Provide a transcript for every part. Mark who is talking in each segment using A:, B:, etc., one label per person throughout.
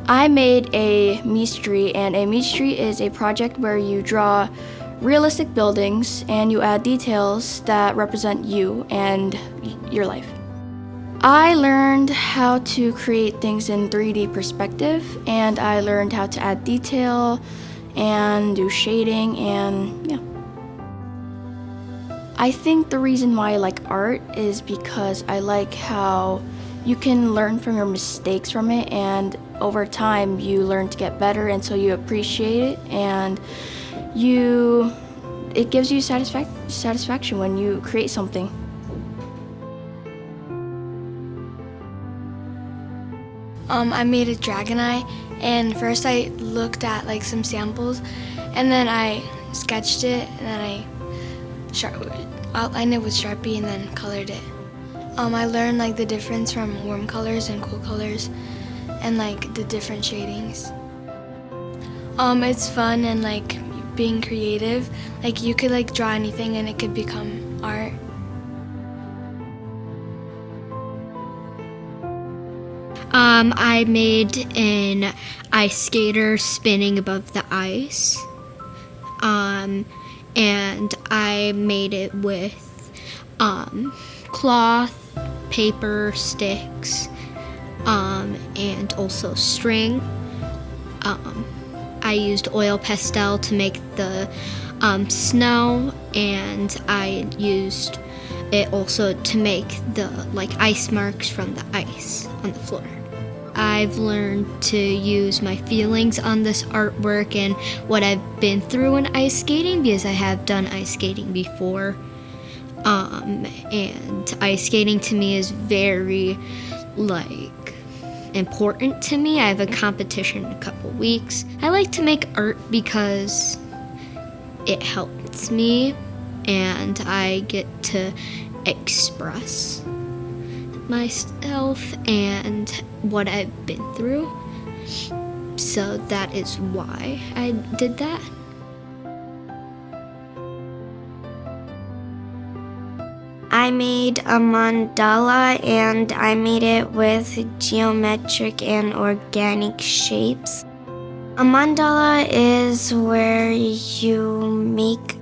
A: I made a mystery, and a mystery is a project where you draw realistic buildings and you add details that represent you and your life. I learned how to create things in 3D perspective, and I learned how to add detail and do shading, and yeah. I think the reason why I like art is because I like how you can learn from your mistakes from it, and over time you learn to get better, and so you appreciate it, and it gives you satisfaction when you create something.
B: I made a dragon eye, and first I looked at like some samples, and then I sketched it, and then I outlined it with Sharpie and then colored it. I learned like the difference from warm colors and cool colors, and like the different shadings. It's fun and like being creative. Like you could like draw anything and it could become art.
C: I made an ice skater spinning above the ice, and I made it with cloth, paper, sticks, and also string. I used oil pastel to make the snow, and I used it also to make the like ice marks from the ice on the floor. I've learned to use my feelings on this artwork and what I've been through in ice skating, because I have done ice skating before. And ice skating to me is very important to me. I have a competition in a couple weeks. I like to make art because it helps me and I get to express myself and what I've been through. So that is why I did that.
D: I made a mandala, and I made it with geometric and organic shapes. A mandala is where you make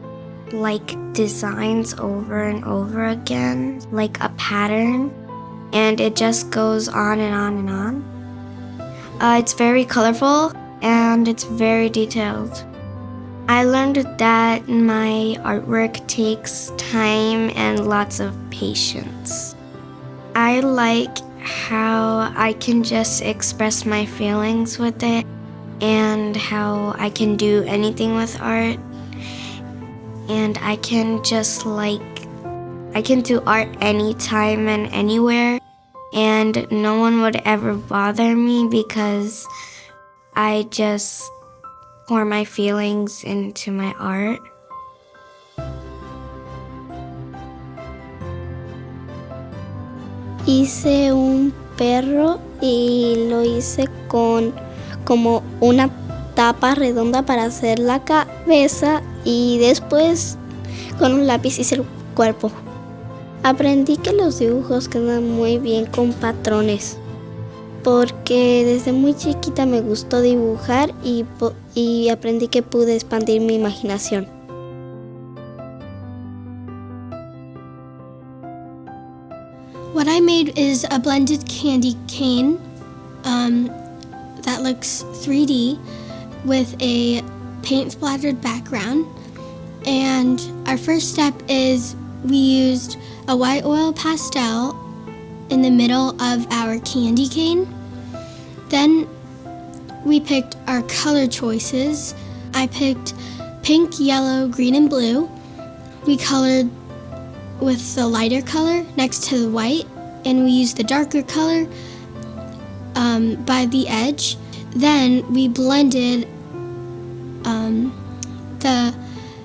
D: like designs over and over again, like a pattern, and it just goes on and on and on. It's very colorful and it's very detailed. I learned that my artwork takes time and lots of patience. I like how I can just express my feelings with it and how I can do anything with art. And I can do art anytime and anywhere, and no one would ever bother me because I just pour my feelings into my art.
E: Hice un perro y lo hice con como una tapa redonda para hacer la cabeza y después con un lápiz hice el cuerpo. Aprendí que los dibujos quedan muy bien con patrones, porque desde muy chiquita me gustó dibujar y aprendí que pude expandir mi imaginación.
F: What I made is a blended candy cane that looks 3D with a paint splattered background. And our first step is we used a white oil pastel in the middle of our candy cane. Then we picked our color choices. I picked pink, yellow, green, and blue. We colored with the lighter color next to the white, and we used the darker color by the edge. Then we blended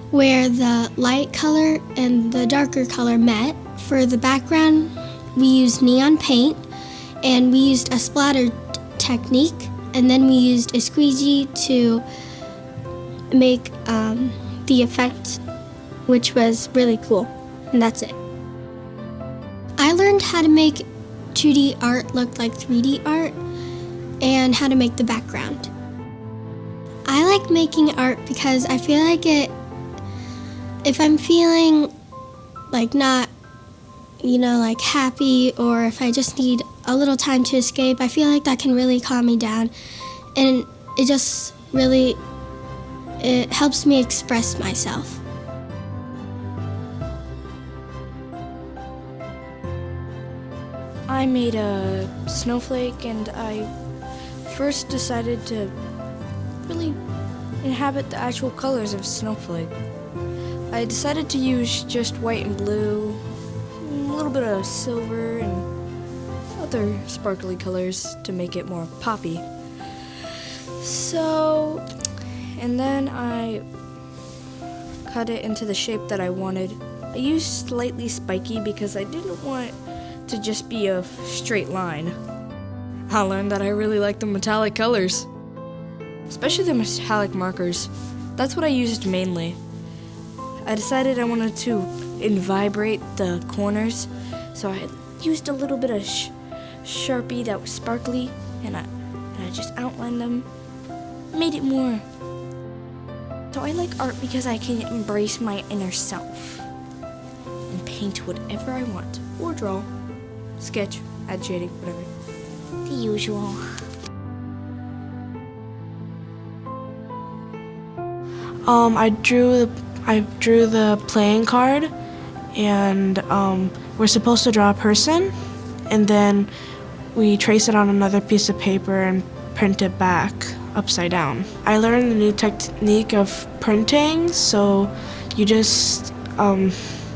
F: where the light color and the darker color met. For the background, we used neon paint, and we used a splatter technique, and then we used a squeegee to make the effect, which was really cool, and that's it. I learned how to make 2D art look like 3D art and how to make the background. I like making art because I feel like if I'm feeling like not, like happy, or if I just need a little time to escape, I feel like that can really calm me down. And it just really, it helps me express myself.
A: I made a snowflake, and I first decided to really inhabit the actual colors of snowflake. I decided to use just white and blue, a little bit of silver and other sparkly colors to make it more poppy. So, and then I cut it into the shape that I wanted. I used slightly spiky because I didn't want it to just be a straight line. I learned that I really like the metallic colors, especially the metallic markers. That's what I used mainly. I decided I wanted to vibrate the corners, so I used a little bit of Sharpie that was sparkly, and I just outlined them, made it more. So I like art because I can embrace my inner self and paint whatever I want, or draw, sketch, add shading, whatever. The usual.
G: I drew the playing card, and we're supposed to draw a person, and then we trace it on another piece of paper and print it back upside down. I learned the new technique of printing, so you just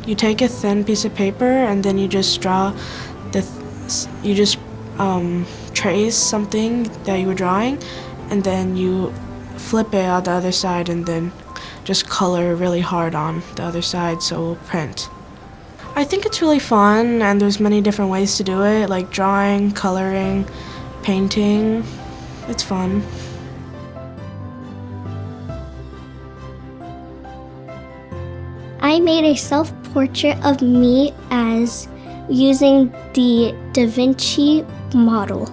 G: you take a thin piece of paper and then you just draw trace something that you were drawing, and then you flip it on the other side and then just color really hard on the other side so it will print. I think it's really fun, and there's many different ways to do it, like drawing, coloring, painting. It's fun.
E: I made a self-portrait of me as using the Da Vinci model.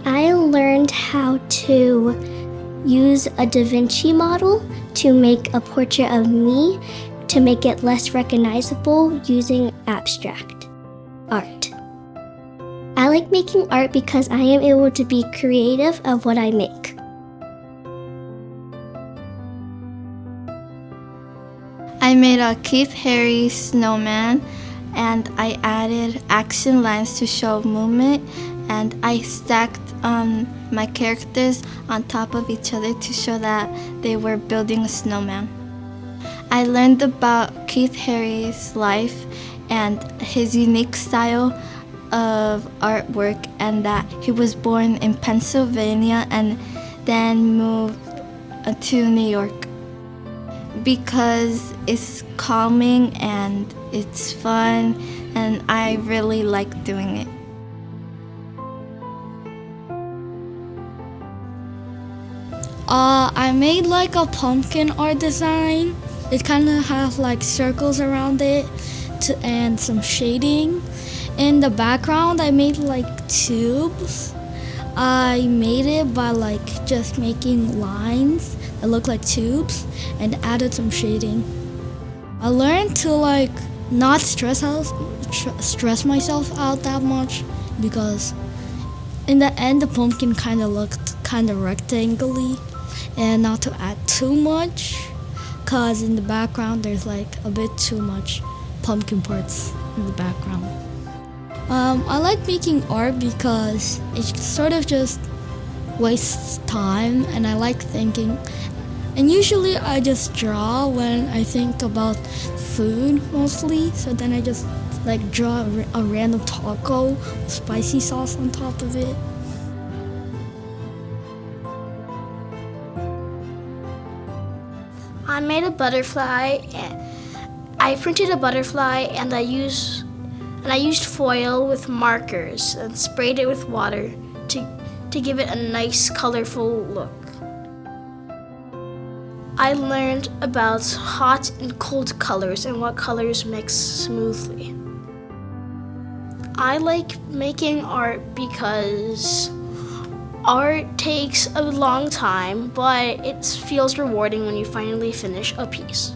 E: I learned how to use a Da Vinci model to make a portrait of me to make it less recognizable using abstract art. I like making art because I am able to be creative of what I make.
B: I made a Keith Haring snowman, and I added action lines to show movement, and I stacked my characters on top of each other to show that they were building a snowman. I learned about Keith Haring's life and his unique style of artwork, and that he was born in Pennsylvania and then moved to New York because it's calming and it's fun, and I really like doing it. I made like a pumpkin art design. It kind of has like circles around it and some shading. In the background, I made like tubes. I made it by like just making lines that look like tubes and added some shading. I learned to like not stress myself out that much, because in the end the pumpkin kind of looked kind of rectangular, and not to add too much, cause in the background there's like a bit too much pumpkin parts in the background. I like making art because it sort of just wastes time, and I like thinking. And usually I just draw when I think about food mostly, so then I just like draw a random taco with spicy sauce on top of it.
E: I made a butterfly. I printed a butterfly, and I used foil with markers and sprayed it with water to give it a nice, colorful look. I learned about hot and cold colors and what colors mix smoothly. I like making art because
H: Art takes a long time, but it feels rewarding when you finally finish a piece.